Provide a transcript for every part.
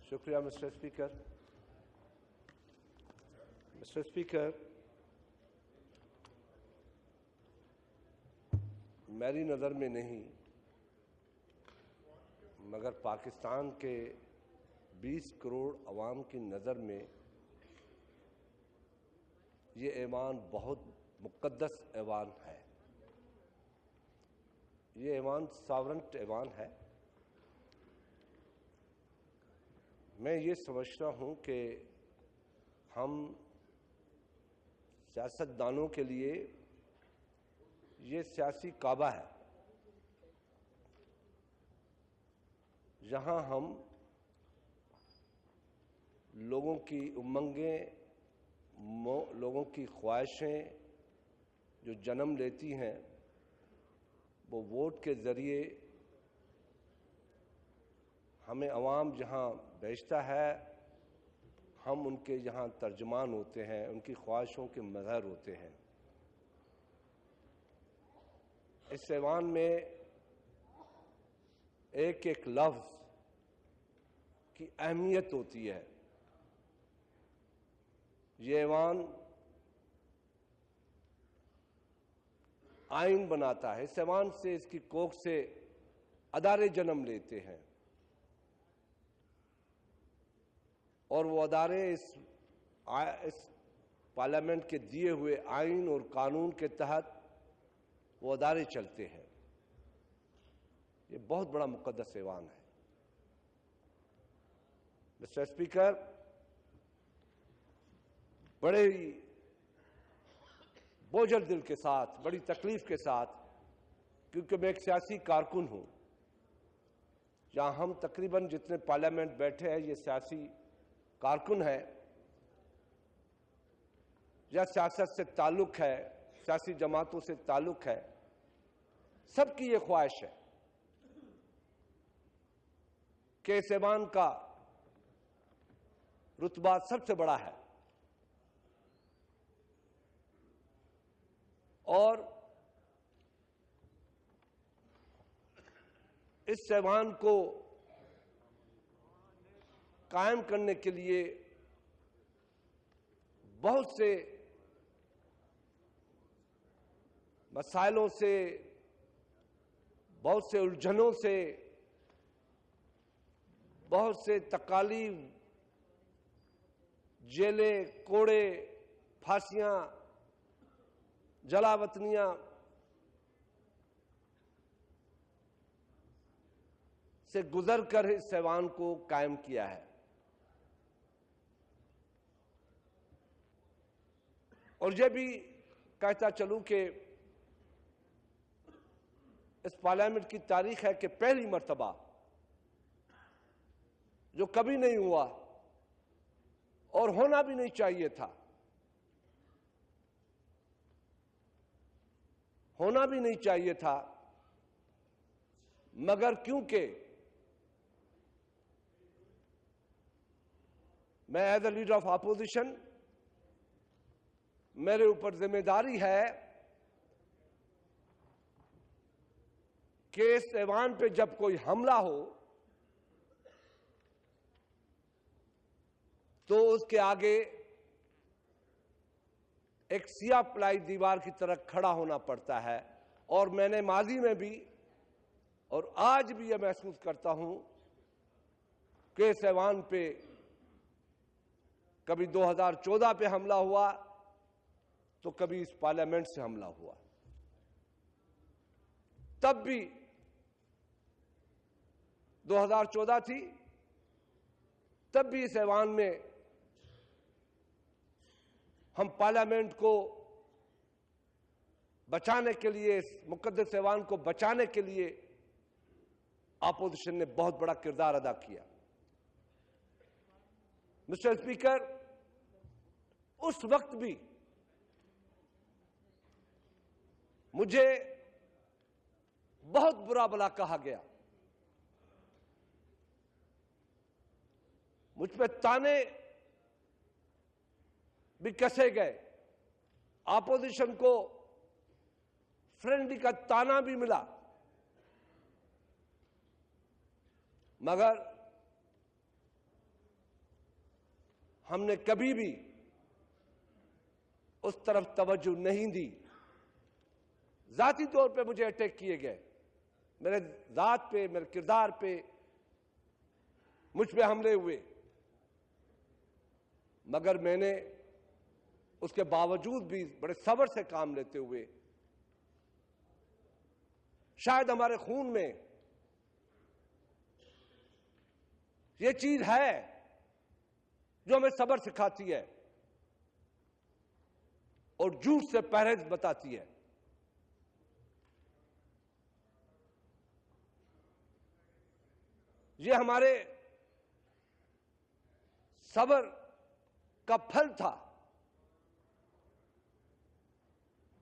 شکریہ mister speaker. Mister speaker, میری نظر میں نہیں مگر پاکستان کے 20 کروڑ عوام کی نظر میں یہ ایوان بہت مقدس ایوان ہے. یہ ایوان ساورنٹ ایوان ہے. میں یہ سمجھتا ہوں کہ ہم سیاستدانوں کے لیے یہ سیاسی کعبہ ہے جہاں ہم لوگوں کی امنگیں، لوگوں کی خواہشیں جو جنم لیتی ہیں وہ ووٹ کے ذریعے ہمیں عوام جہاں بھیجتا ہے، ہم ان کے یہاں ترجمان ہوتے ہیں، ان کی خواہشوں کے مظہر ہوتے ہیں. اس ایوان میں ایک ایک لفظ کی اہمیت ہوتی ہے. یہ ایوان آئین بناتا ہے. اس ایوان سے، اس کی کوکھ سے ادارے جنم لیتے ہیں اور وہ ادارے اس پارلیمنٹ کے دیے ہوئے آئین اور قانون کے تحت وہ ادارے چلتے ہیں. یہ بہت بڑا مقدس ایوان ہے. مسٹر اسپیکر، بڑے ہی بوجھل دل کے ساتھ، بڑی تکلیف کے ساتھ، کیونکہ میں ایک سیاسی کارکن ہوں، جہاں ہم تقریباً جتنے پارلیمنٹ بیٹھے ہیں یہ سیاسی کارکن ہیں یا سیاست سے تعلق ہے، سیاسی جماعتوں سے تعلق ہے. سب کی یہ خواہش ہے کہ اس ایوان کا رتبہ سب سے بڑا ہے اور اس ایوان کو قائم کرنے کے لیے بہت سے مسائلوں سے، بہت سے الجھنوں سے، بہت سے تکالیف، جیلیں، کوڑے، پھانسیاں، جلا وطنیاں سے گزر کر اس ایوان کو قائم کیا ہے. اور یہ بھی کہتا چلوں کہ اس پارلیمنٹ کی تاریخ ہے کہ پہلی مرتبہ جو کبھی نہیں ہوا اور ہونا بھی نہیں چاہیے تھا، ہونا بھی نہیں چاہیے تھا، مگر کیونکہ میں as a leader of opposition, میرے اوپر ذمہ داری ہے کہ اس ایوان پہ جب کوئی حملہ ہو تو اس کے آگے ایک سیاہ پلائی دیوار کی طرح کھڑا ہونا پڑتا ہے. اور میں نے ماضی میں بھی اور آج بھی یہ محسوس کرتا ہوں کہ اس ایوان پہ کبھی 2014 پہ حملہ ہوا تو کبھی اس پارلیمنٹ سے حملہ ہوا. تب بھی 2014 تھی، تب بھی اس ایوان میں ہم پارلیمنٹ کو بچانے کے لیے، اس مقدس ایوان کو بچانے کے لیے اپوزیشن نے بہت بڑا کردار ادا کیا. مسٹر اسپیکر، اس وقت بھی مجھے بہت برا بھلا کہا گیا، مجھ پہ تانے بھی کسے گئے، اپوزیشن کو فرینڈلی کا تانا بھی ملا، مگر ہم نے کبھی بھی اس طرف توجہ نہیں دی. ذاتی طور پہ مجھے اٹیک کیے گئے، میرے ذات پہ، میرے کردار پہ، مجھ پہ حملے ہوئے، مگر میں نے اس کے باوجود بھی بڑے صبر سے کام لیتے ہوئے، شاید ہمارے خون میں یہ چیز ہے جو ہمیں صبر سکھاتی ہے اور جھوٹ سے پرہیز بتاتی ہے. یہ ہمارے صبر کا پھل تھا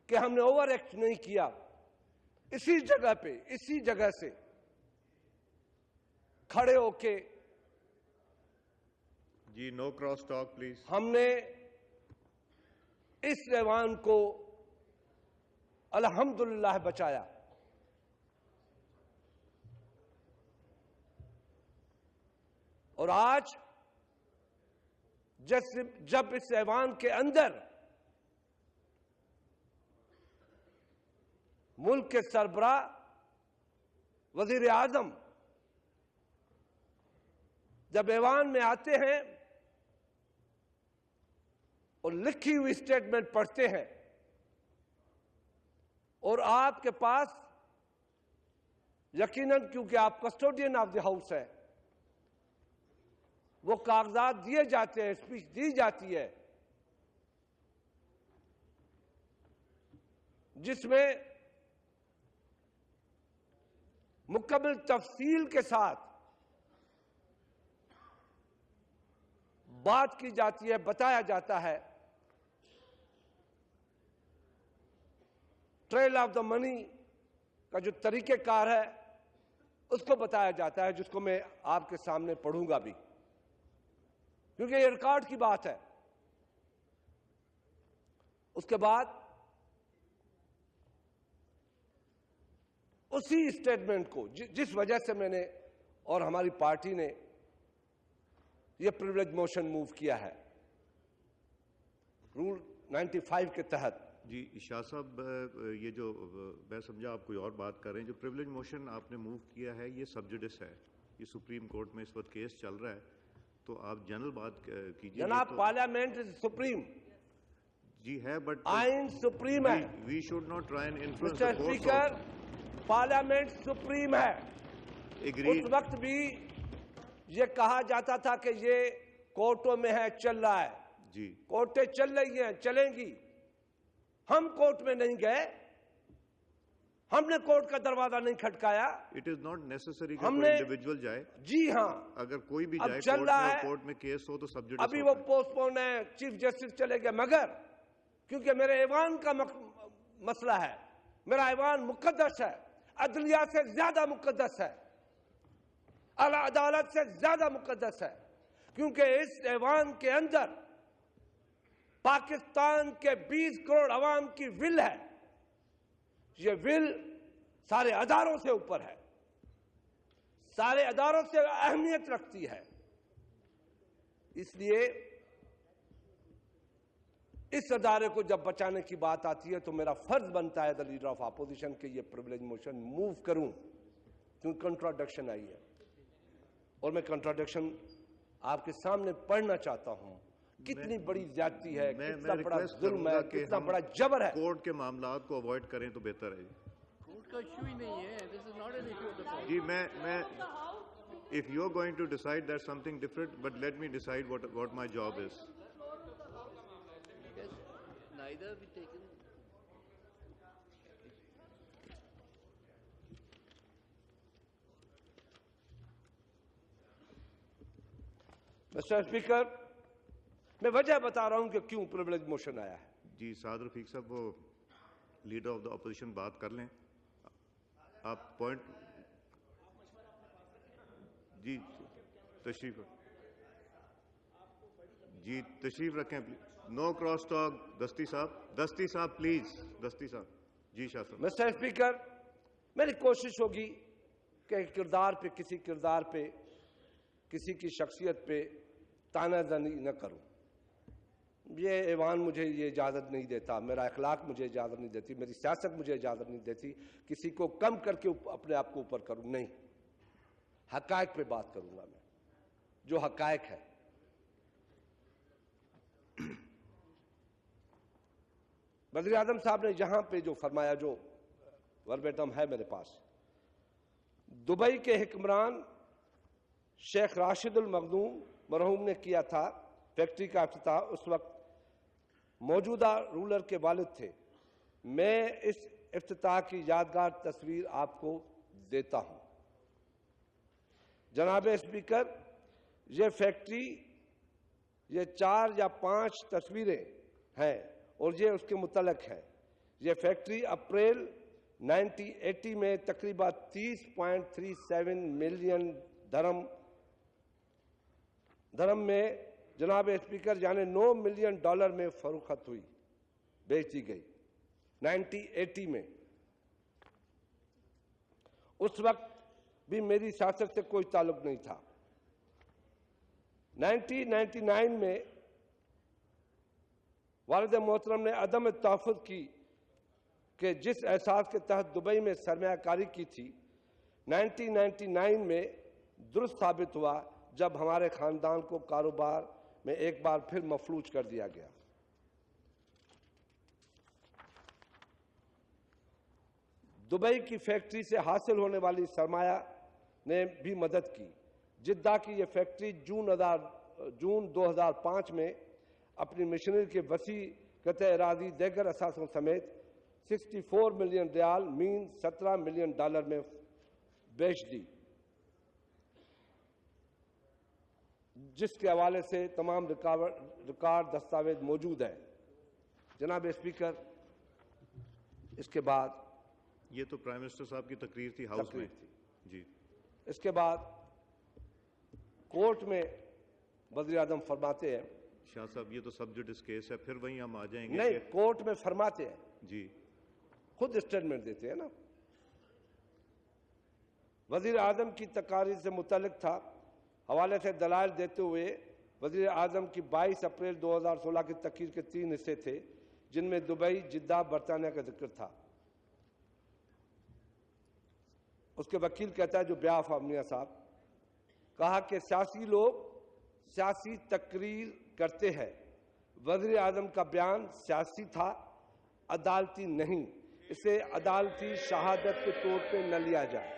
کہ ہم نے اوور ایکٹ نہیں کیا. اسی جگہ پہ، اسی جگہ سے کھڑے ہو کے جی نو کراس ٹاک پلیز. ہم نے اس ایوان کو الحمدللہ بچایا. اور آج جب اس ایوان کے اندر ملک کے سربراہ، وزیر اعظم جب ایوان میں آتے ہیں اور لکھی ہوئی اسٹیٹمنٹ پڑھتے ہیں اور آپ کے پاس یقیناً کیونکہ آپ کسٹوڈین آف دی ہاؤس ہے، وہ کاغذات دیے جاتے ہیں، اسپیچ دی جاتی ہے جس میں مکمل تفصیل کے ساتھ بات کی جاتی ہے، بتایا جاتا ہے ٹریل آف دا منی کا جو طریقہ کار ہے اس کو بتایا جاتا ہے، جس کو میں آپ کے سامنے پڑھوں گا بھی کیونکہ یہ ریکارڈ کی بات ہے. اس کے بعد اسی اسٹیٹمنٹ کو جس وجہ سے میں نے اور ہماری پارٹی نے یہ پریویلیج موشن موو کیا ہے رول 95 کے تحت. جی شاہ صاحب، یہ جو میں سمجھا آپ کوئی اور بات کر رہے ہیں، جو پریویلیج موشن آپ نے موو کیا ہے یہ سب جوڈس ہے، یہ سپریم کورٹ میں اس وقت کیس چل رہا ہے، تو آپ جنرل بات کیجیے. جناب پارلیمنٹ سپریم جی ہے، بٹ آئین سپریم ہے. We should not try and influence Mr speaker, parliament supreme ہے. اس وقت بھی یہ کہا جاتا تھا کہ یہ کورٹوں میں ہے، چل رہا ہے. جی کورٹیں چل رہی ہیں، چلیں گی. ہم کورٹ میں نہیں گئے، ہم نے کورٹ کا دروازہ نہیں کھٹکایا. اٹ از ناٹ نیسسری کہ ہم کوئی نے انڈیویجول جائے. جی ہاں، اگر کوئی بھی اب جائے چل رہا ہے. کورٹ میں کیس ہو تو سب جوڈس ابھی وہ پوسٹ پون ہے، چیف جسٹس چلے گئے، مگر کیونکہ میرے ایوان کا مسئلہ ہے، میرا ایوان مقدس ہے، عدلیہ سے زیادہ مقدس ہے، اعلی عدالت سے زیادہ مقدس ہے، کیونکہ اس ایوان کے اندر پاکستان کے 20 کروڑ عوام کی ول ہے. یہ ول سارے اداروں سے اوپر ہے، سارے اداروں سے اہمیت رکھتی ہے. اس لیے اس ادارے کو جب بچانے کی بات آتی ہے تو میرا فرض بنتا ہے دا لیڈر آف اپوزیشن کہ یہ پریویلیج موشن موو کروں، کیونکہ کنٹراڈکشن آئی ہے. اور میں کنٹراڈکشن آپ کے سامنے پڑھنا چاہتا ہوں. کتنی بڑی زیادتی ہے، کتنا بڑا ظلم ہے، کتنا بڑا جبر ہے. کورٹ کے معاملات کو اوائڈ کریں تو بہتر ہے. کورٹ کا ایشو ہی نہیں ہے. This is not an issue of the court. جی میں if you're going to decide that's something different, but let me decide what my job is. Yes, neither be taken. Mr speaker, میں وجہ بتا رہا ہوں کہ کیوں پریویلیج موشن آیا ہے. جی سعد رفیق صاحب، وہ لیڈر آف دا اپوزیشن بات کر لیں. آپ پوائنٹ جی تشریف رکھیں پلیز. Know cross talk. دستی صاحب پلیز. دستی صاحب. جی شاہ صاحب. مسٹر اسپیکر، میری کوشش ہوگی کہ کردار پہ، کسی کی شخصیت پہ تانا زنی نہ کروں. یہ ایوان مجھے یہ اجازت نہیں دیتا، میرا اخلاق مجھے اجازت نہیں دیتی، میری سیاست مجھے اجازت نہیں دیتی کسی کو کم کر کے اپنے آپ کو اوپر کروں. نہیں، حقائق پہ بات کروں گا میں، جو حقائق ہے. وزیر اعظم صاحب نے یہاں پہ جو فرمایا، جو وربیٹم ہے میرے پاس، دبئی کے حکمران شیخ راشد المخدوم مرحوم نے کیا تھا فیکٹری کا افتتاح. اس وقت موجودہ رولر کے والد تھے. میں اس افتتاح کی یادگار تصویر آپ کو دیتا ہوں. جناب اسپیکر، یہ فیکٹری، یہ 4 یا 5 تصویریں ہیں اور یہ اس کے متعلق ہے. یہ فیکٹری اپریل 1980 میں تقریباً 30.37 ملین درہم میں، جناب اسپیکر، یعنی $9 ملین میں فروخت ہوئی، بیچ دی گئی 1980 میں. اس وقت بھی میری سیاست سے کوئی تعلق نہیں تھا. 1999 میں والد محترم نے عدم تحفظ کی کہ جس احساس کے تحت دبئی میں سرمایہ کاری کی تھی، 1999 میں درست ثابت ہوا جب ہمارے خاندان کو کاروبار میں ایک بار پھر مفلوج کر دیا گیا. دبئی کی فیکٹری سے حاصل ہونے والی سرمایہ نے بھی مدد کی. جدہ کی یہ فیکٹری جون 2005 میں اپنی مشینری کے وسیع قطع اراضی دیگر اثاثوں سمیت 64 ملین ریال مین $17 ملین میں بیچ دی، جس کے حوالے سے تمام ریکارڈ دستاویز موجود ہیں. جناب اسپیکر، اس کے بعد یہ تو پرائم منسٹر صاحب کی تقریر تھی ہاؤس میں. جی، اس کے بعد کورٹ میں وزیر اعظم فرماتے ہیں، شاہ صاحب یہ تو سب جوڈس کیس ہے، پھر وہیں ہم آ جائیں گے. نہیں، کورٹ میں فرماتے ہیں، جی، خود اسٹیٹمنٹ دیتے ہیں نا. وزیر اعظم کی تقاریر سے متعلق تھا، حوالے سے دلائل دیتے ہوئے وزیر اعظم کی 22 اپریل 2016 کی تقریر کے 3 حصے تھے، جن میں دبئی، جدہ، برطانیہ کا ذکر تھا. اس کے وکیل کہتا ہے، جو بیاف میاں صاحب، کہا کہ سیاسی لوگ سیاسی تقریر کرتے ہیں. وزیر اعظم کا بیان سیاسی تھا، عدالتی نہیں. اسے عدالتی شہادت کے طور پہ نہ لیا جائے.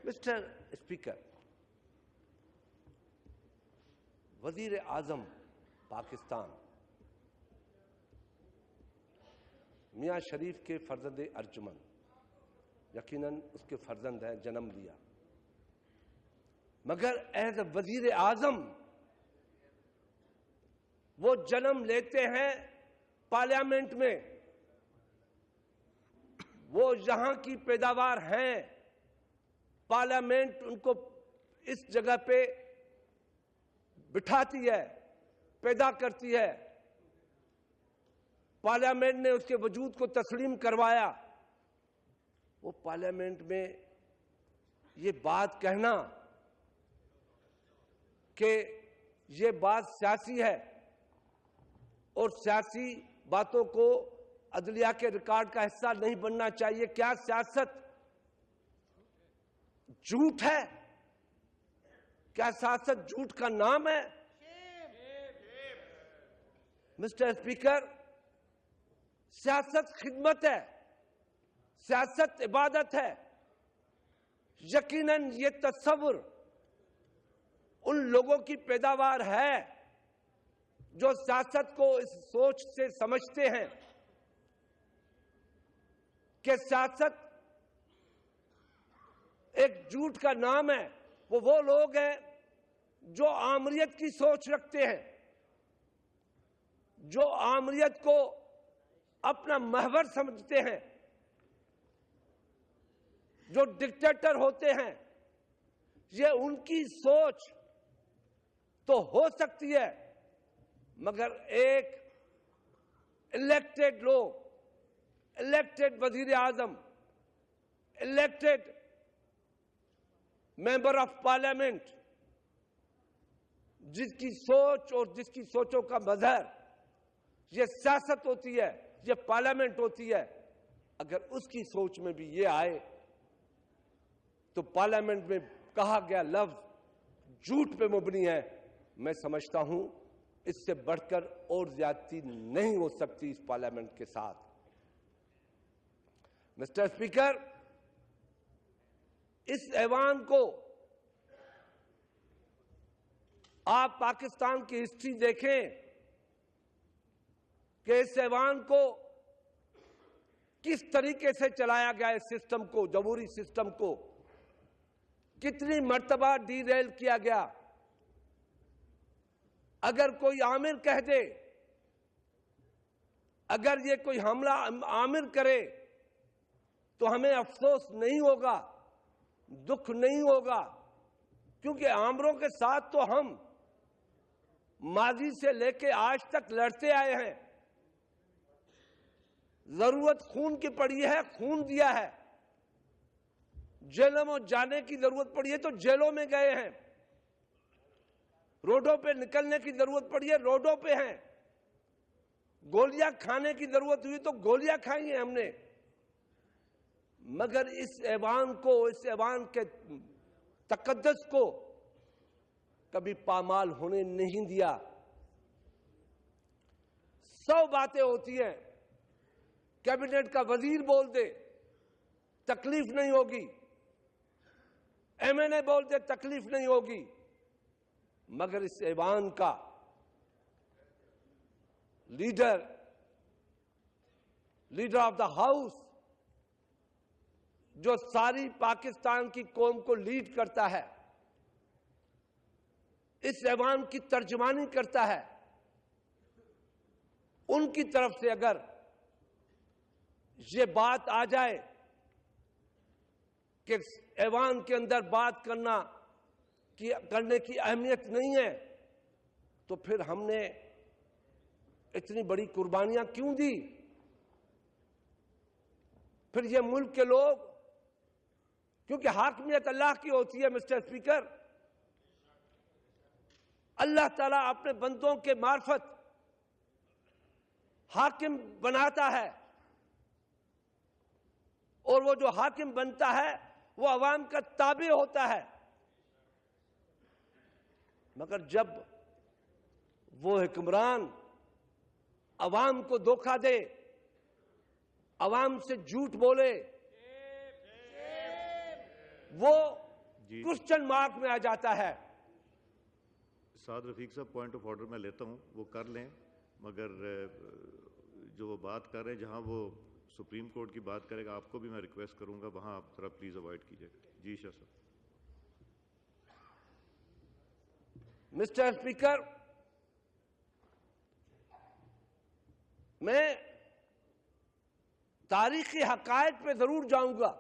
مسٹر اسپیکر، وزیر اعظم پاکستان میاں شریف کے فرزند ارجمن، یقیناً اس کے فرزند ہیں، جنم لیا، مگر ایز اے وزیر اعظم وہ جنم لیتے ہیں پارلیمنٹ میں. وہ یہاں کی پیداوار ہیں. پارلیمنٹ ان کو اس جگہ پہ بٹھاتی ہے، پیدا کرتی ہے. پارلیمنٹ نے اس کے وجود کو تسلیم کروایا. وہ پارلیمنٹ میں یہ بات کہنا کہ یہ بات سیاسی ہے اور سیاسی باتوں کو عدلیہ کے ریکارڈ کا حصہ نہیں بننا چاہیے، کیا سیاست جھوٹ ہے؟ کیا سیاست جھوٹ کا نام ہے؟ مسٹر اسپیکر، سیاست خدمت ہے، سیاست عبادت ہے. یقیناً یہ تصور ان لوگوں کی پیداوار ہے جو سیاست کو اس سوچ سے سمجھتے ہیں کہ سیاست ایک جھوٹ کا نام ہے. وہ لوگ ہیں جو آمریت کی سوچ رکھتے ہیں، جو آمریت کو اپنا محور سمجھتے ہیں، جو ڈکٹیٹر ہوتے ہیں. یہ ان کی سوچ تو ہو سکتی ہے، مگر ایک الیکٹڈ لوگ، الیکٹڈ وزیر اعظم، الیکٹڈ ممبر آف پارلیمنٹ، جس کی سوچ اور جس کی سوچوں کا مظہر یہ سیاست ہوتی ہے, یہ پارلیمنٹ ہوتی ہے. اگر اس کی سوچ میں بھی یہ آئے تو پارلیمنٹ میں کہا گیا لفظ جھوٹ پہ مبنی ہے. میں سمجھتا ہوں اس سے بڑھ کر اور زیادتی نہیں ہو سکتی اس پارلیمنٹ کے ساتھ. مسٹر اسپیکر, اس ایوان کو آپ پاکستان کی ہسٹری دیکھیں کہ اس ایوان کو کس طریقے سے چلایا گیا, اس سسٹم کو, جمہوری سسٹم کو کتنی مرتبہ ڈی ریل کیا گیا. اگر کوئی آمر کہہ دے, اگر یہ کوئی حملہ آمر کرے تو ہمیں افسوس نہیں ہوگا, دکھ نہیں ہوگا, کیونکہ آمروں کے ساتھ تو ہم ماضی سے لے کے آج تک لڑتے آئے ہیں. ضرورت خون کی پڑی ہے, خون دیا ہے. جیلوں میں جانے کی ضرورت پڑی ہے تو جیلوں میں گئے ہیں. روڈوں پہ نکلنے کی ضرورت پڑی ہے, روڈوں پہ ہیں. گولیاں کھانے کی ضرورت ہوئی تو گولیاں کھائی ہیں ہم نے. مگر اس ایوان کو, اس ایوان کے تقدس کو کبھی پامال ہونے نہیں دیا. 100 باتیں ہوتی ہیں, کیبنٹ کا وزیر بول دے تکلیف نہیں ہوگی, ایم این اے بول دے تکلیف نہیں ہوگی, مگر اس ایوان کا لیڈر آف دا ہاؤس جو ساری پاکستان کی قوم کو لیڈ کرتا ہے, اس ایوان کی ترجمانی کرتا ہے, ان کی طرف سے اگر یہ بات آ جائے کہ ایوان کے اندر بات کرنے کی اہمیت نہیں ہے, تو پھر ہم نے اتنی بڑی قربانیاں کیوں دی؟ پھر یہ ملک کے لوگ, کیونکہ حاکمیت اللہ کی ہوتی ہے مسٹر اسپیکر, اللہ تعالیٰ اپنے بندوں کے معرفت حاکم بناتا ہے, اور وہ جو حاکم بنتا ہے وہ عوام کا تابع ہوتا ہے. مگر جب وہ حکمران عوام کو دھوکہ دے, عوام سے جھوٹ بولے, وہ کوسچن مارک میں آ جاتا ہے. سعد رفیق صاحب, پوائنٹ آف آرڈر میں لیتا ہوں, وہ کر لیں, مگر جو وہ بات کر رہے ہیں جہاں وہ سپریم کورٹ کی بات کرے گا, آپ کو بھی میں ریکویسٹ کروں گا وہاں آپ ذرا پلیز اوائڈ کیجیے. جی شاہ صاحب. مسٹر اسپیکر, میں تاریخی حقائق پہ ضرور جاؤں گا,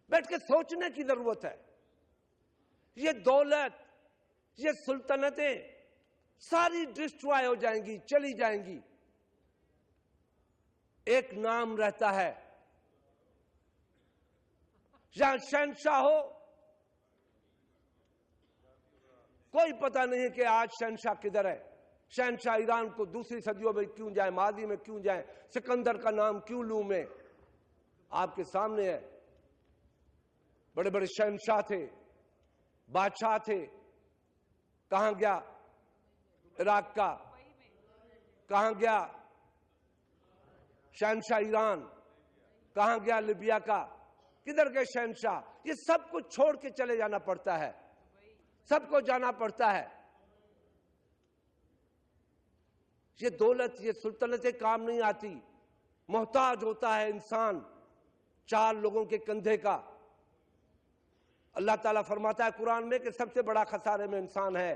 بیٹھ کے سوچنے کی ضرورت ہے. یہ دولت, یہ سلطنتیں ساری ڈسٹرائے ہو جائیں گی, چلی جائیں گی. ایک نام رہتا ہے, جہاں شہنشاہ ہو کوئی پتہ نہیں کہ آج شہنشاہ کدھر ہے. شہنشاہ ایران کو دوسری صدیوں میں کیوں جائیں, ماضی میں کیوں جائیں, سکندر کا نام کیوں لوں میں؟ آپ کے سامنے ہے, بڑے بڑے شہنشاہ تھے, بادشاہ تھے. کہاں گیا عراق کا, کہاں گیا شہنشاہ ایران, کہاں گیا لیبیا کا, کدھر گئے شہنشاہ؟ یہ سب کچھ چھوڑ کے چلے جانا پڑتا ہے, سب کو جانا پڑتا ہے. یہ دولت, یہ سلطنتیں کام نہیں آتی. محتاج ہوتا ہے انسان 4 لوگوں کے کندھے کا. اللہ تعالیٰ فرماتا ہے قرآن میں کہ سب سے بڑا خسارے میں انسان ہے.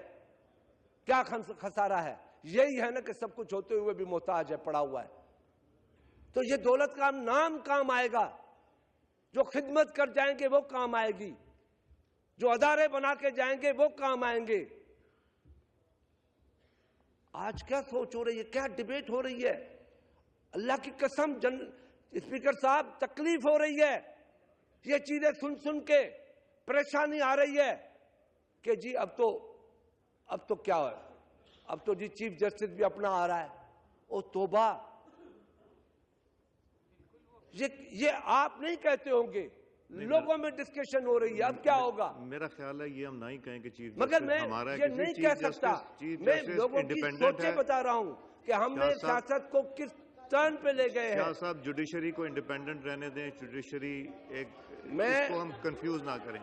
کیا خسارہ ہے؟ یہی ہے نا کہ سب کچھ ہوتے ہوئے بھی محتاج ہے, پڑا ہوا ہے. تو یہ دولت کا نام کام آئے گا, جو خدمت کر جائیں گے وہ کام آئے گی, جو ادارے بنا کے جائیں گے وہ کام آئیں گے. آج کیا سوچ ہو رہی ہے, کیا ڈیبیٹ ہو رہی ہے؟ اللہ کی قسم اسپیکر صاحب, تکلیف ہو رہی ہے. یہ چیزیں سن کے پریشانی آ رہی ہے کہ جی اب تو کیا ہے, اب تو جی چیف جسٹس بھی اپنا آ رہا ہے. او توبہ, یہ آپ نہیں کہتے ہوں گے, لوگوں میں ڈسکشن ہو رہی ہے. اب کیا ہوگا؟ میرا خیال ہے یہ ہم نہیں کہیں کہ چیف مگر میں ہمارا یہ نہیں کہہ سکتا. میں لوگوں کی سوچیں بتا رہا ہوں کہ ہم نے سیاست کو کس ٹرن پہ لے گئے ہیں. شاہ صاحب جوڈیشری کو انڈیپینڈنٹ رہنے دیں. جوڈیشری اس کو ہم کنفیوز نہ کریں.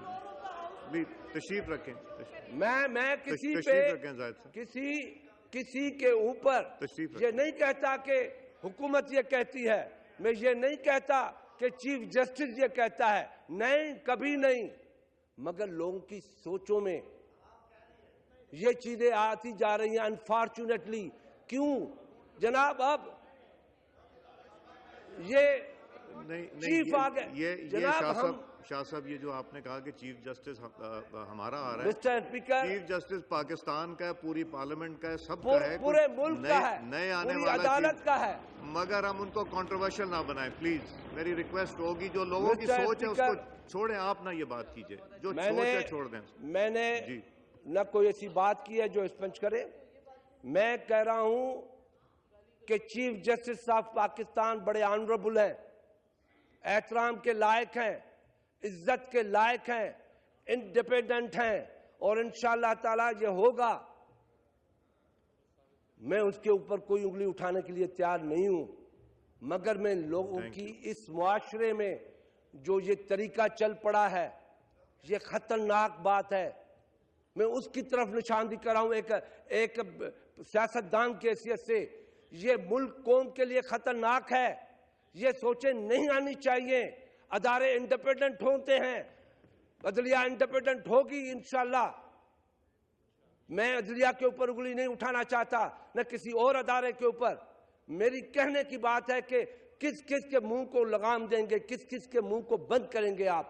بھی تشریف رکھیں. میں کسی پہ تشریف رکھیں زاہد صاحب. کسی کے اوپر یہ نہیں کہتا کہ حکومت یہ کہتی ہے. میں یہ نہیں کہتا کہ چیف جسٹس یہ کہتا ہے. نہیں, کبھی نہیں. مگر لوگوں کی سوچوں میں یہ چیزیں آتی جا رہی ہیں انفارچونیٹلی. کیوں جناب؟ اب یہ چیف آ گئے. جناب شاہ صاحب یہ جو آپ نے کہا کہ چیف جسٹس ہمارا آ رہا ہے, Mr speaker, chief justice Pakistan کا ہے, پوری پارلیمنٹ کا ہے, سب کا ہے, پورے ملک کا ہے, نئے آنے پوری والا عدالت کا ہے. مگر ہم ان کو کنٹروورشل نہ بنائیں پلیز. میری ریکویسٹ ہوگی جو لوگوں کی سوچ ہے اس کو چھوڑیں. آپ نہ یہ بات کیجئے, جو سوچ ہے چھوڑ دیں. میں نے نہ کوئی ایسی بات کی ہے جو اسپنج کرے. میں کہہ رہا ہوں کہ چیف جسٹس آف پاکستان بڑے آنریبل ہیں, احترام کے لائق ہیں, عزت کے لائق ہیں, انڈیپینڈنٹ ہیں, اور انشاءاللہ تعالی یہ ہوگا. میں اس کے اوپر کوئی انگلی اٹھانے کے لیے تیار نہیں ہوں. مگر میں لوگوں کی اس معاشرے میں جو یہ طریقہ چل پڑا ہے, یہ خطرناک بات ہے. میں اس کی طرف نشاندہی کر رہا ہوں ایک سیاستدان کی حیثیت سے. یہ ملک قوم کے لیے خطرناک ہے. یہ سوچیں نہیں آنی چاہیے. ادارے انڈیپینڈنٹ ہوتے ہیں, عدلیہ انڈیپینڈنٹ ہوگی انشاءاللہ. میں عدلیہ کے اوپر انگلی نہیں اٹھانا چاہتا, نہ کسی اور ادارے کے اوپر. میری کہنے کی بات ہے کہ کس کس کے منہ کو لگام دیں گے, کس کس کے منہ کو بند کریں گے آپ.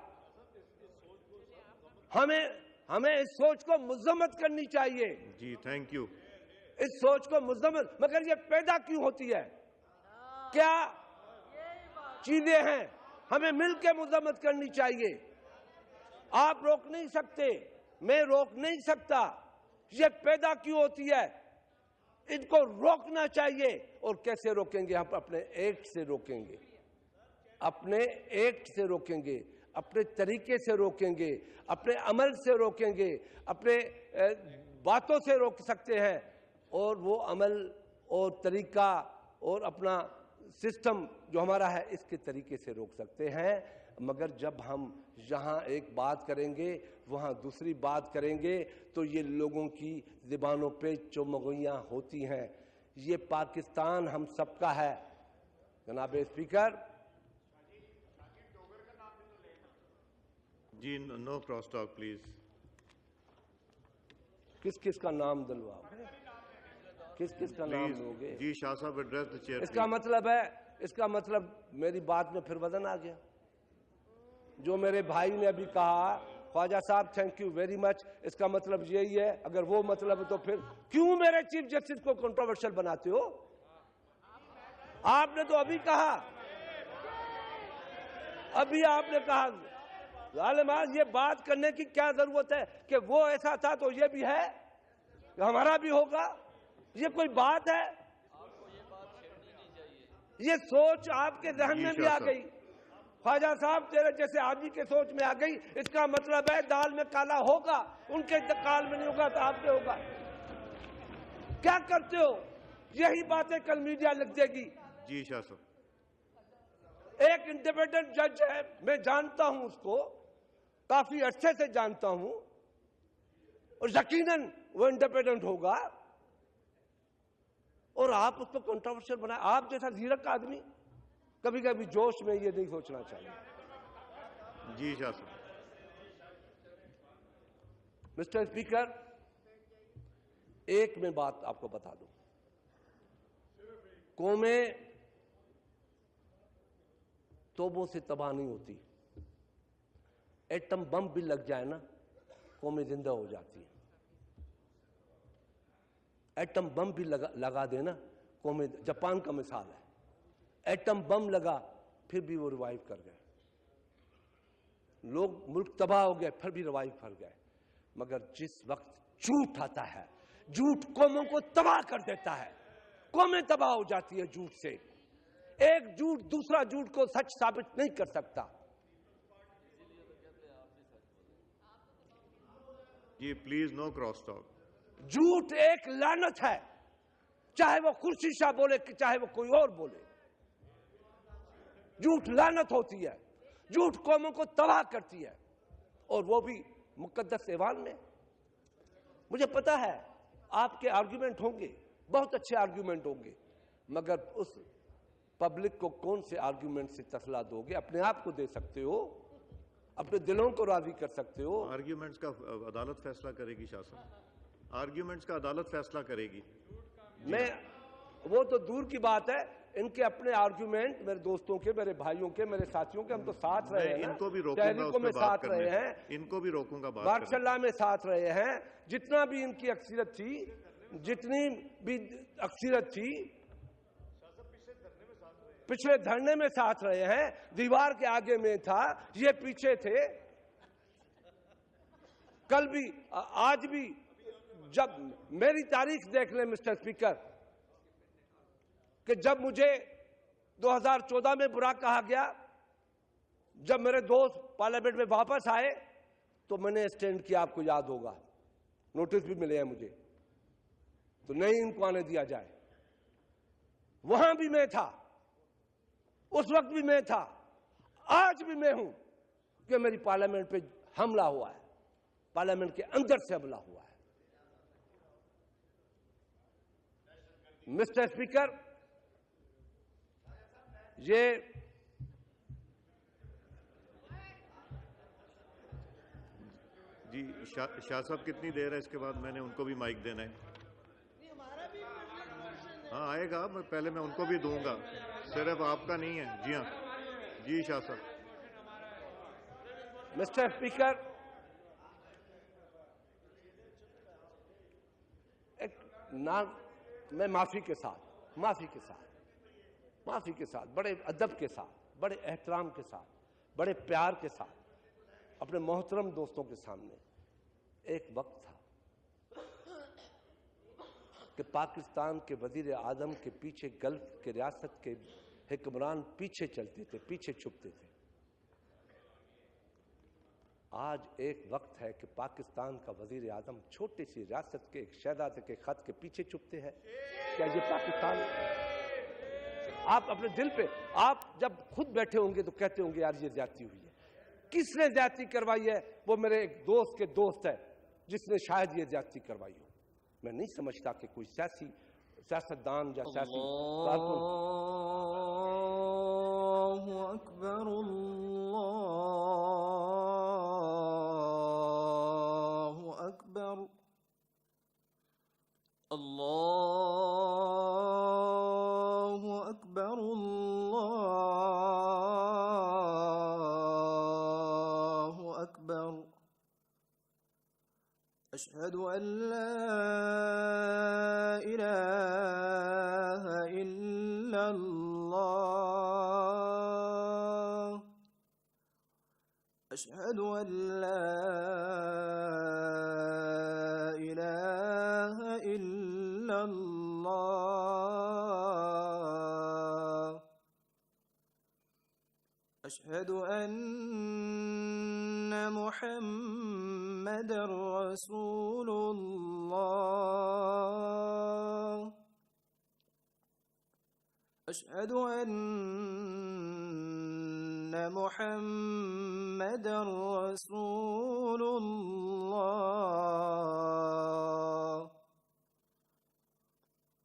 ہمیں اس سوچ کو مذمت کرنی چاہیے. جی تھینک یو. اس سوچ کو مذمت, مگر یہ پیدا کیوں ہوتی ہے؟ کیا چیزیں ہیں؟ ہمیں مل کے مذمت کرنی چاہیے. آپ روک نہیں سکتے, میں روک نہیں سکتا. یہ پیدا کیوں ہوتی ہے؟ ان کو روکنا چاہیے. اور کیسے روکیں گے؟ ہم اپنے ایکٹ سے روکیں گے, اپنے ایکٹ سے روکیں گے, اپنے طریقے سے روکیں گے, اپنے عمل سے روکیں گے, اپنے باتوں سے روک سکتے ہیں. اور وہ عمل اور طریقہ اور اپنا سسٹم جو ہمارا ہے اس کے طریقے سے روک سکتے ہیں. مگر جب ہم یہاں ایک بات کریں گے وہاں دوسری بات کریں گے تو یہ لوگوں کی زبانوں پہ چمگویاں ہوتی ہیں. یہ پاکستان ہم سب کا ہے. جناب اسپیکر, جی نو کراس ٹاک پلیز. کس کس کا نام دلواؤ گے؟ کس کس کا نام لو گے؟ جی شاہ صاحب ایڈریس دی چیئر. اس کا مطلب میری بات میں پھر وزن آ گیا. جو میرے بھائی نے ابھی کہا, خواجہ صاحب تھینک یو ویری مچ, اس کا مطلب یہی ہے. اگر وہ مطلب تو پھر کیوں میرے چیف جسٹس کو کنٹروورشل بناتے ہو؟ آپ نے تو ابھی کہا, آپ نے کہا. ظالمان, یہ بات کرنے کی کیا ضرورت ہے کہ وہ ایسا تھا تو یہ بھی ہے, ہمارا بھی ہوگا؟ یہ کوئی بات ہے؟ یہ سوچ آپ کے ذہن میں بھی آ گئی. خواجہ صاحب تیرے جیسے آدمی کے سوچ میں آ گئی. اس کا مطلب ہے دال میں کالا ہوگا, ان کے انتقال میں نہیں ہوگا تو آپ پہ ہوگا. کیا کرتے ہو؟ یہی باتیں کل میڈیا لکھ دے گی. جی شاہ صاحب. ایک انڈیپینڈنٹ جج ہے, میں جانتا ہوں اس کو, کافی عرصے سے جانتا ہوں, اور یقیناً وہ انڈیپینڈنٹ ہوگا. اور آپ اس کو کنٹروورشل بنائیں. آپ جیسا زیرک آدمی کبھی کبھی جوش میں یہ نہیں سوچنا چاہیے. جی شاہ صاحب. مسٹر اسپیکر, ایک میں بات آپ کو بتا دوں, قومیں توبوں سے تباہ نہیں ہوتی. ایٹم بم بھی لگ جائے نا, قومیں زندہ ہو جاتی ہیں. ایٹم بم بھی لگا دینا قومیں, جاپان کا مثال ہے. ایٹم بم لگا پھر بھی وہ ریوائیو کر گئے. لوگ ملک تباہ ہو گئے پھر بھی ریوائیو کر گئے. مگر جس وقت جھوٹ آتا ہے, جھوٹ قوموں کو تباہ کر دیتا ہے، قومیں تباہ ہو جاتی ہے جھوٹ سے. ایک جھوٹ دوسرا جھوٹ کو سچ ثابت نہیں کر سکتا. جی پلیز نو کراس ٹاک. جھوٹ ایک لعنت ہے، چاہے وہ خورشید شاہ بولے چاہے وہ کوئی اور بولے. جھوٹ لعنت ہوتی ہے، جھوٹ قوموں کو تباہ کرتی ہے، اور وہ بھی مقدس ایوان میں. مجھے پتا ہے آپ کے آرگیومنٹ ہوں گے، بہت اچھے آرگیومنٹ ہوں گے، مگر اس پبلک کو کون سے آرگیومنٹ سے تسلا دو گے؟ اپنے آپ کو دے سکتے ہو، اپنے دلوں کو راضی کر سکتے ہو. آرگیومنٹس کا عدالت فیصلہ کرے گی شاہ صاحب، آرگیومنٹس کا عدالت فیصلہ کرے گی. میں وہ تو دور کی بات ہے، ان کے اپنے آرگیومنٹ، میرے دوستوں کے، میرے بھائیوں کے، میرے ساتھیوں کے، ہم تو ساتھ رہے ہیں، ان کو بھی روکوں گا تحریکوں اس میں پہ بات ساتھ کرنے رہے سے، ہیں، ان کو بھی روکوں گا بات ماشاء کرنے اللہ میں ساتھ رہے ہیں. جتنا بھی ان کی اکثریت تھی، جتنی بھی اکثریت تھی، پچھلے دھرنے میں ساتھ رہے ہیں. دیوار کے آگے میں تھا، یہ پیچھے تھے. کل بھی آج بھی جب میری تاریخ دیکھ لیں مسٹر اسپیکر، کہ جب مجھے 2014 میں برا کہا گیا، جب میرے دوست پارلیمنٹ میں واپس آئے تو میں نے اسٹینڈ کیا، آپ کو یاد ہوگا، نوٹس بھی ملے ہیں مجھے، تو نہیں ان کو آنے دیا جائے. وہاں بھی میں تھا، اس وقت بھی میں تھا، آج بھی میں ہوں، کہ میری پارلیمنٹ پہ حملہ ہوا ہے، پارلیمنٹ کے اندر سے حملہ ہوا ہے. مسٹر اسپیکر، یہ جی شاہ صاحب کتنی دیر ہے؟ اس کے بعد میں نے ان کو بھی مائک دینا ہے. ہاں آئے گا، پہلے میں ان کو بھی دوں گا، صرف آپ کا نہیں ہے. جی ہاں، جی شاہ صاحب. مسٹر اسپیکر، میں معافی کے ساتھ، بڑے ادب کے ساتھ، بڑے احترام کے ساتھ، بڑے پیار کے ساتھ اپنے محترم دوستوں کے سامنے، ایک وقت تھا کہ پاکستان کے وزیر اعظم کے پیچھے گلف کے ریاست کے حکمران پیچھے چلتے تھے، پیچھے چھپتے تھے. آج ایک وقت ہے کہ پاکستان کا وزیر اعظم چھوٹی سی ریاست کے ایک شہزادے کے خط کے پیچھے چھپتے ہیں. کیا یہ پاکستان؟ آپ اپنے دل پہ، آپ جب خود بیٹھے ہوں گے تو کہتے ہوں گے یار یہ زیادتی ہوئی ہے. کس نے زیادتی کروائی ہے؟ وہ میرے ایک دوست کے دوست ہے جس نے شاید یہ زیادتی کروائی ہو. میں نہیں سمجھتا کہ کوئی سیاستدان یا سیاسی کارکن. اللہ اکبر، اللہ اکبر، اللہ اکبر، اللہ اکبر. اشہد ان لا الہ الا اللہ، اشہد ان لا الہ الا اللہ، اشہد ان محمد رسول اللہ، اشہد ان محمد رسول اللہ.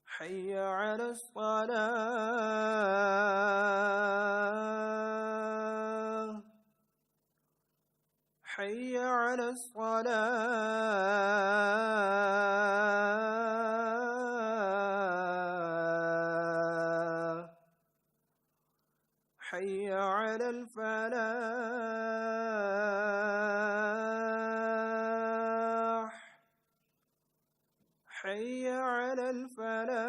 حی علی الصلاة، حی علی الصلاة، حی علی الفلاح، حی علی الفلاح.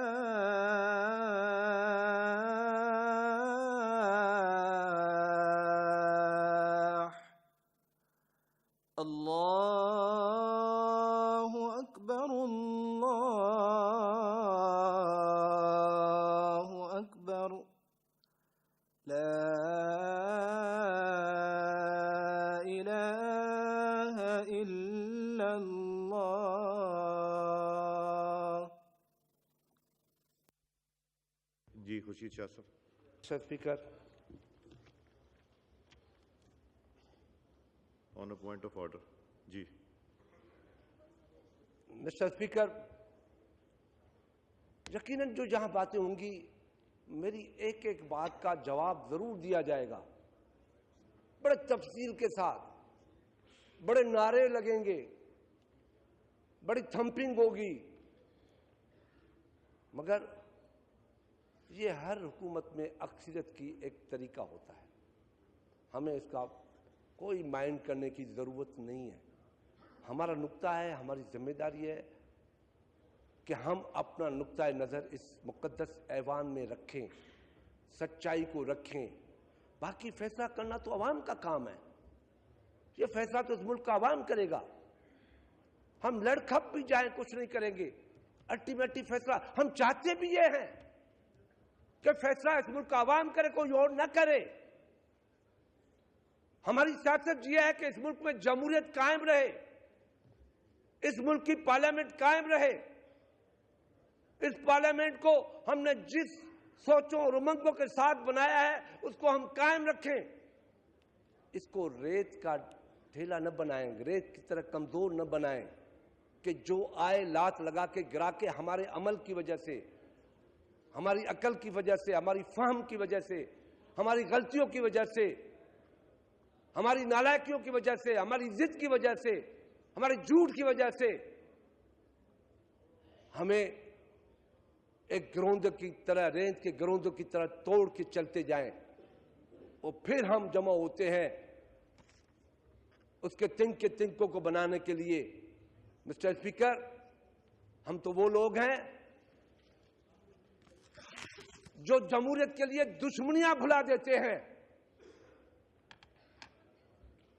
اللہ اکبر، اللہ خورشید شاہ صاحب. Mr. Speaker, On a point of order. G. Mr. Speaker, یقیناً جو جہاں باتیں ہوں گی میری ایک ایک بات کا جواب ضرور دیا جائے گا، بڑے تفصیل کے ساتھ، بڑے نعرے لگیں گے، بڑی تھمپنگ ہوگی، مگر یہ ہر حکومت میں اکثریت کی ایک طریقہ ہوتا ہے، ہمیں اس کا کوئی مائنڈ کرنے کی ضرورت نہیں ہے. ہمارا نقطہ ہے، ہماری ذمہ داری ہے کہ ہم اپنا نقطہ نظر اس مقدس ایوان میں رکھیں، سچائی کو رکھیں. باقی فیصلہ کرنا تو عوام کا کام ہے، یہ فیصلہ تو اس ملک کا عوام کرے گا. ہم لڑ کھپ بھی جائیں کچھ نہیں کریں گے، الٹیمیٹلی فیصلہ ہم چاہتے بھی یہ ہیں کہ فیصلہ اس ملک کا عوام کرے، کوئی اور نہ کرے. ہماری سیاست یہ ہے کہ اس ملک میں جمہوریت قائم رہے، اس ملک کی پارلیمنٹ قائم رہے. اس پارلیمنٹ کو ہم نے جس سوچوں اور امنگوں کے ساتھ بنایا ہے اس کو ہم قائم رکھیں. اس کو ریت کا ڈھیلا نہ بنائیں، ریت کی طرح کمزور نہ بنائیں کہ جو آئے لات لگا کے گرا کے ہمارے عمل کی وجہ سے، ہماری عقل کی وجہ سے، ہماری فہم کی وجہ سے، ہماری غلطیوں کی وجہ سے، ہماری نالائکیوں کی وجہ سے، ہماری ضد کی وجہ سے، ہمارے جھوٹ کی وجہ سے ہمیں ایک گروند کی طرح، ریت کے گروندوں کی طرح توڑ کے چلتے جائیں. اور پھر ہم جمع ہوتے ہیں اس کے تنکوں کو بنانے کے لیے. مسٹر اسپیکر، ہم تو وہ لوگ ہیں جو جمہوریت کے لیے دشمنیاں بھلا دیتے ہیں.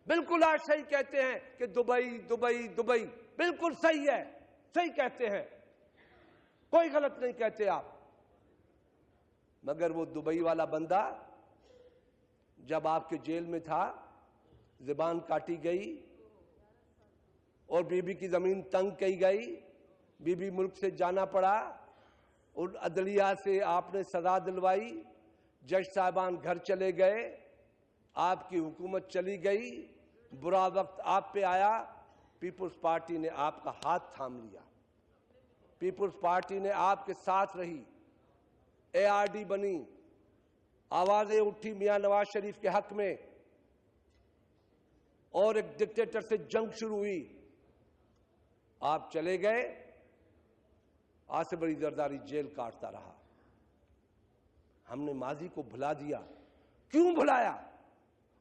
بالکل آج صحیح کہتے ہیں کہ دبئی دبئی دبئی، بالکل صحیح ہے، صحیح کہتے ہیں، کوئی غلط نہیں کہتے آپ. مگر وہ دبئی والا بندہ جب آپ کے جیل میں تھا، زبان کاٹی گئی اور بی بی کی زمین تنگ کی گئی، بی بی ملک سے جانا پڑا، اور عدلیہ سے آپ نے سزا دلوائی، جج صاحبان گھر چلے گئے، آپ کی حکومت چلی گئی، برا وقت آپ پہ آیا، پیپلز پارٹی نے آپ کا ہاتھ تھام لیا، پیپلز پارٹی نے آپ کے ساتھ رہی، اے آر ڈی بنی، آوازیں اٹھی میاں نواز شریف کے حق میں، اور ایک ڈکٹیٹر سے جنگ شروع ہوئی. آپ چلے گئے، آصف علی زرداری جیل کاٹتا رہا. ہم نے ماضی کو بھلا دیا. کیوں بھلایا؟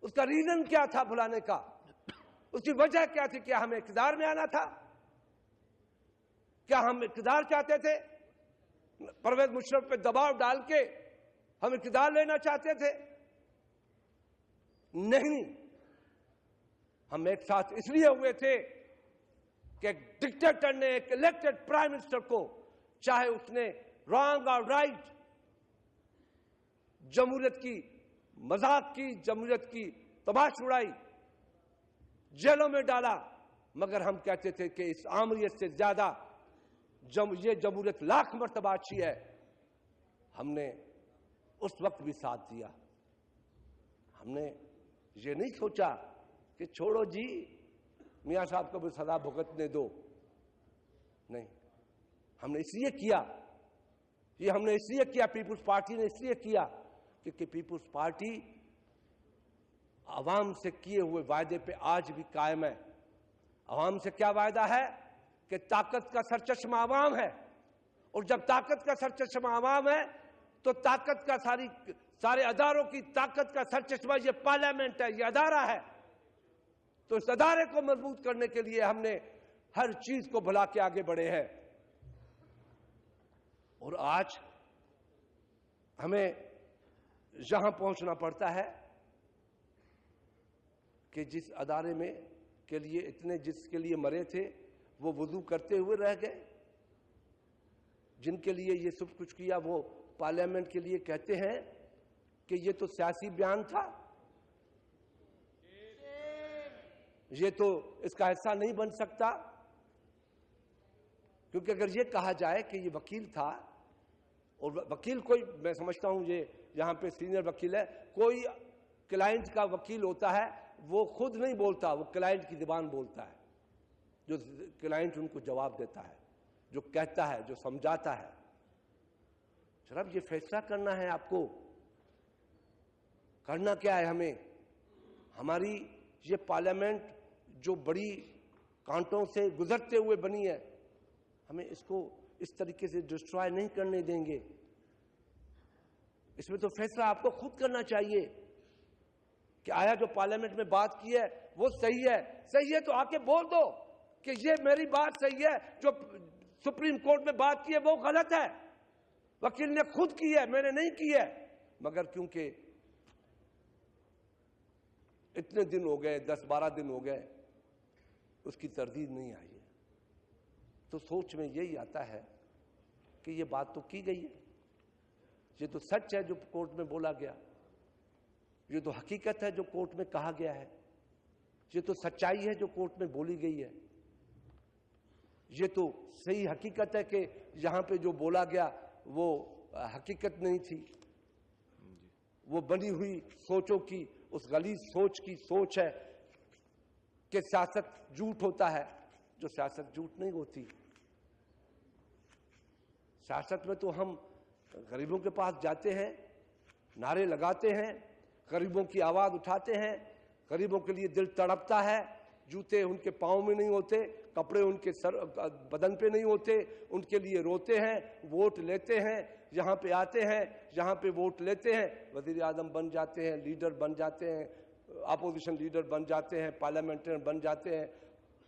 اس کا ریزن کیا تھا بھلانے کا؟ اس کی وجہ کیا تھی؟ کیا ہمیں اقتدار میں آنا تھا؟ کیا ہم اقتدار چاہتے تھے؟ پرویز مشرف پہ دباؤ ڈال کے ہم اقتدار لینا چاہتے تھے؟ نہیں، ہم ایک ساتھ اس لیے ہوئے تھے کہ ایک ڈکٹیٹر نے ایک الیکٹڈ پرائم منسٹر کو، چاہے اس نے رانگ اور رائٹ، جمہوریت کی مذاق کی، جمہوریت کی تباش اڑائی، جیلوں میں ڈالا، مگر ہم کہتے تھے کہ اس آمریت سے زیادہ یہ جمہوریت لاکھ مرتبہ اچھی ہے. ہم نے اس وقت بھی ساتھ دیا. ہم نے یہ نہیں سوچا کہ چھوڑو جی میاں صاحب کو بھی سزا بھگتنے دو. نہیں، ہم نے اس لیے کیا، یہ ہم نے اس لیے کیا، پیپلز پارٹی نے اس لیے کیا کیونکہ پیپلز پارٹی عوام سے کیے ہوئے وعدے پہ آج بھی قائم ہے. عوام سے کیا وعدہ ہے؟ کہ طاقت کا سرچشمہ عوام ہے، اور جب طاقت کا سرچشمہ عوام ہے تو طاقت کا سارے اداروں کی طاقت کا سرچشمہ یہ پارلیمنٹ ہے، یہ ادارہ ہے. تو اس ادارے کو مضبوط کرنے کے لیے ہم نے ہر چیز کو بھلا کے آگے بڑھے ہیں. اور آج ہمیں یہاں پہنچنا پڑتا ہے کہ جس ادارے میں کے لیے اتنے جس کے لیے مرے تھے وہ وضو کرتے ہوئے رہ گئے، جن کے لیے یہ سب کچھ کیا وہ پارلیمنٹ کے لیے کہتے ہیں کہ یہ تو سیاسی بیان تھا، یہ تو اس کا حصہ نہیں بن سکتا. کیونکہ اگر یہ کہا جائے کہ یہ وکیل تھا اور وکیل کوئی میں سمجھتا ہوں یہ یہاں پہ سینئر وکیل ہے, کوئی کلائنٹ کا وکیل ہوتا ہے وہ خود نہیں بولتا, وہ کلائنٹ کی زبان بولتا ہے, جو کلائنٹ ان کو جواب دیتا ہے, جو کہتا ہے, جو سمجھاتا ہے. جناب یہ فیصلہ کرنا ہے آپ کو, کرنا کیا ہے ہمیں. ہماری یہ پارلیمنٹ جو بڑی کانٹوں سے گزرتے ہوئے بنی ہے, ہمیں اس کو اس طریقے سے ڈسٹرائے نہیں کرنے دیں گے. اس میں تو فیصلہ آپ کو خود کرنا چاہیے کہ آیا جو پارلیمنٹ میں بات کی ہے وہ صحیح ہے. صحیح ہے تو آ کے بول دو کہ یہ میری بات صحیح ہے, جو سپریم کورٹ میں بات کی ہے وہ غلط ہے, وکیل نے خود کی ہے, میں نے نہیں کی ہے. مگر کیونکہ اتنے دن ہو گئے, 10-12 دن ہو گئے, اس کی تردید نہیں آئی ہے, تو سوچ میں یہی آتا ہے کہ یہ بات تو کی گئی ہے, یہ تو سچ ہے جو کورٹ میں بولا گیا, یہ تو حقیقت ہے جو کورٹ میں کہا گیا ہے, یہ تو سچائی ہے جو کورٹ میں بولی گئی ہے, یہ تو صحیح حقیقت ہے کہ یہاں پہ جو بولا گیا وہ حقیقت نہیں تھی, وہ بنی ہوئی سوچوں کی, اس غلیظ سوچ کی سوچ ہے کہ سیاست جھوٹ ہوتا ہے, جو سیاست جھوٹ نہیں ہوتی. سیاست میں تو ہم غریبوں کے پاس جاتے ہیں, نعرے لگاتے ہیں, غریبوں کی آواز اٹھاتے ہیں, غریبوں کے لیے دل تڑپتا ہے, جوتے ان کے پاؤں میں نہیں ہوتے, کپڑے ان کے سر بدن پہ نہیں ہوتے, ان کے لیے روتے ہیں, ووٹ لیتے ہیں, یہاں پہ آتے ہیں, یہاں پہ ووٹ لیتے ہیں, وزیر اعظم بن جاتے ہیں, لیڈر بن جاتے ہیں, اپوزیشن لیڈر بن جاتے ہیں, پارلیمنٹرین بن جاتے ہیں.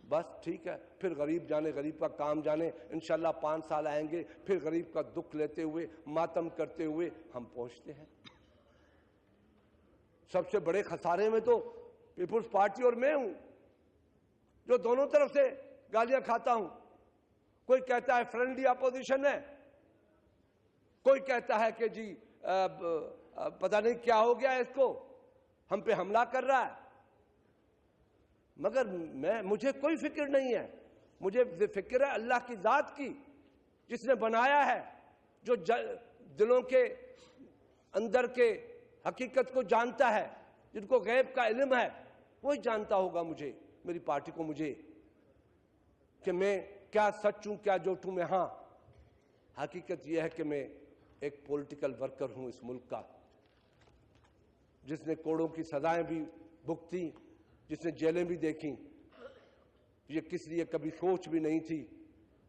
بس ٹھیک ہے, پھر غریب جانے, غریب کا کام جانے. انشاءاللہ 5 سال آئیں گے, پھر غریب کا دکھ لیتے ہوئے, ماتم کرتے ہوئے ہم پہنچتے ہیں. سب سے بڑے خسارے میں تو پیپلز پارٹی اور میں ہوں, جو دونوں طرف سے گالیاں کھاتا ہوں. کوئی کہتا ہے فرینڈلی اپوزیشن ہے, کوئی کہتا ہے کہ جی پتہ نہیں کیا ہو گیا اس کو, ہم پہ حملہ کر رہا ہے. مگر مجھے کوئی فکر نہیں ہے, مجھے فکر ہے اللہ کی ذات کی, جس نے بنایا ہے, جو دلوں کے اندر کے حقیقت کو جانتا ہے, جن کو غیب کا علم ہے, وہی جانتا ہوگا مجھے, میری پارٹی کو, مجھے, کہ میں کیا سچ ہوں کیا جھوٹ ہوں. میں ہاں, حقیقت یہ ہے کہ میں ایک پولیٹیکل ورکر ہوں اس ملک کا, جس نے کوڑوں کی سزائیں بھی بھگتی, جس نے جیلیں بھی دیکھیں. یہ کس لیے کبھی سوچ بھی نہیں تھی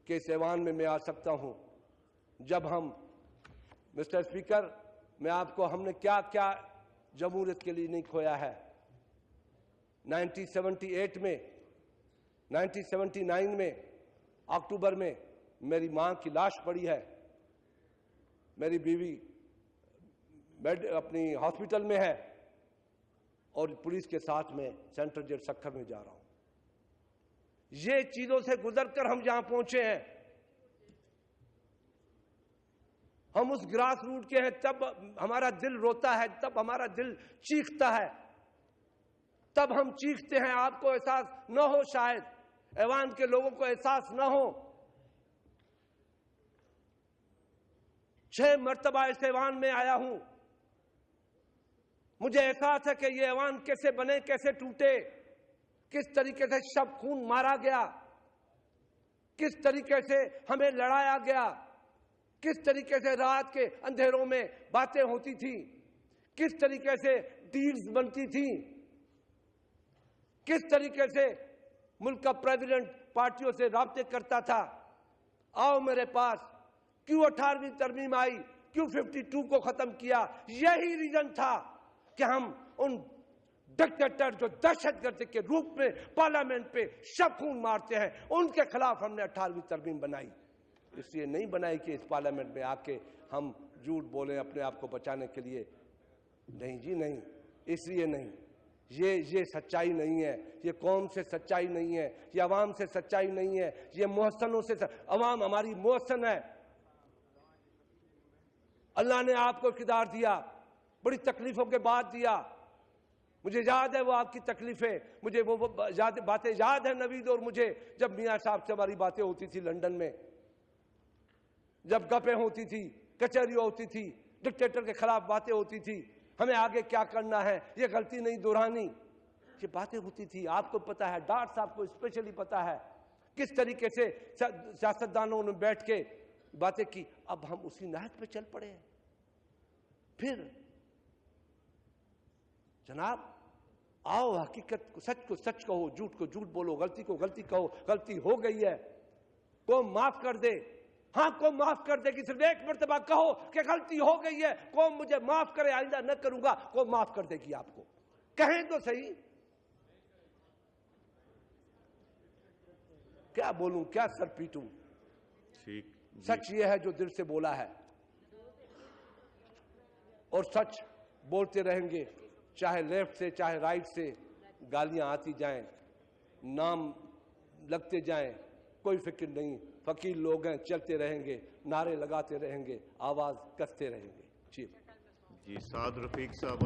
کہ اس ایوان میں آ سکتا ہوں. جب ہم, مسٹر اسپیکر, میں آپ کو, ہم نے کیا کیا جمہوریت کے لیے نہیں کھویا ہے. 1978 میں, 1979 میں اکتوبر میں میری ماں کی لاش پڑی ہے, میری بیوی اپنی ہاسپٹل میں ہے, اور پولیس کے ساتھ میں سینٹرل جیل سکھر میں جا رہا ہوں. یہ چیزوں سے گزر کر ہم یہاں پہنچے ہیں. ہم اس گراس روٹ کے ہیں, تب ہمارا دل روتا ہے, تب ہمارا دل چیختا ہے, تب ہم چیختے ہیں. آپ کو احساس نہ ہو, شاید ایوان کے لوگوں کو احساس نہ ہو. 6 مرتبہ اس ایوان میں آیا ہوں. مجھے احساس ہے کہ یہ ایوان کیسے بنے, کیسے ٹوٹے, کس طریقے سے شب خون مارا گیا, کس طریقے سے ہمیں لڑایا گیا, کس طریقے سے رات کے اندھیروں میں باتیں ہوتی تھی, کس طریقے سے ڈیلز بنتی تھی, کس طریقے سے ملک کا پریزیڈنٹ پارٹیوں سے رابطے کرتا تھا. آؤ میرے پاس, کیوں 18ویں ترمیم آئی, کیوں 52 کو ختم کیا. یہی ریزن تھا کہ ہم ان ڈکٹیٹر جو دہشت گرد کے روپ میں پارلیمنٹ پہ شب خون مارتے ہیں, ان کے خلاف ہم نے 18ویں ترمیم بنائی. اس لیے نہیں بنائی کہ اس پارلیمنٹ میں آ کے ہم جھوٹ بولیں اپنے آپ کو بچانے کے لیے. نہیں جی نہیں, اس لیے نہیں. یہ سچائی نہیں ہے, یہ قوم سے سچائی نہیں ہے, یہ عوام سے سچائی نہیں ہے, یہ محسنوں سے عوام ہماری محسن ہے. اللہ نے آپ کو اقتدار دیا, بڑی تکلیفوں کے بعد دیا. مجھے یاد ہے وہ آپ کی تکلیفیں, مجھے وہ باتیں یاد ہیں نوید اور مجھے, جب میاں صاحب سے ہماری باتیں ہوتی تھی لندن میں, جب گپیں ہوتی تھی, کچہریاں ہوتی تھی, ڈکٹیٹر کے خلاف باتیں ہوتی تھی, ہمیں آگے کیا کرنا ہے, یہ غلطی نہیں دہرانی, یہ باتیں ہوتی تھی. آپ کو پتا ہے, ڈاٹ صاحب کو اسپیشلی پتا ہے کس طریقے سے سیاستدانوں نے بیٹھ کے باتیں کی. اب ہم اسی نہج پہ چل پڑے ہیں. پھر جناب آؤ, حقیقت کو, سچ کو سچ کہو, جھوٹ کو جھوٹ بولو, غلطی کو غلطی کہو. غلطی ہو گئی ہے, قوم معاف کر دے. ہاں قوم معاف کر دے گی, صرف ایک مرتبہ کہو کہ غلطی ہو گئی ہے, قوم مجھے معاف کرے, آئندہ نہ کروں گا, قوم معاف کر دے گی آپ کو. کہیں تو صحیح. کیا بولوں, کیا سر پیٹوں. سچ یہ ہے جو دل سے بولا ہے, اور سچ بولتے رہیں گے, چاہے لیفٹ سے چاہے رائٹ سے گالیاں آتی جائیں, نام لگتے جائیں, کوئی فکر نہیں. فقیر لوگ ہیں, چلتے رہیں گے, نعرے لگاتے رہیں گے, آواز کستے رہیں گے. جی سعد رفیق صاحب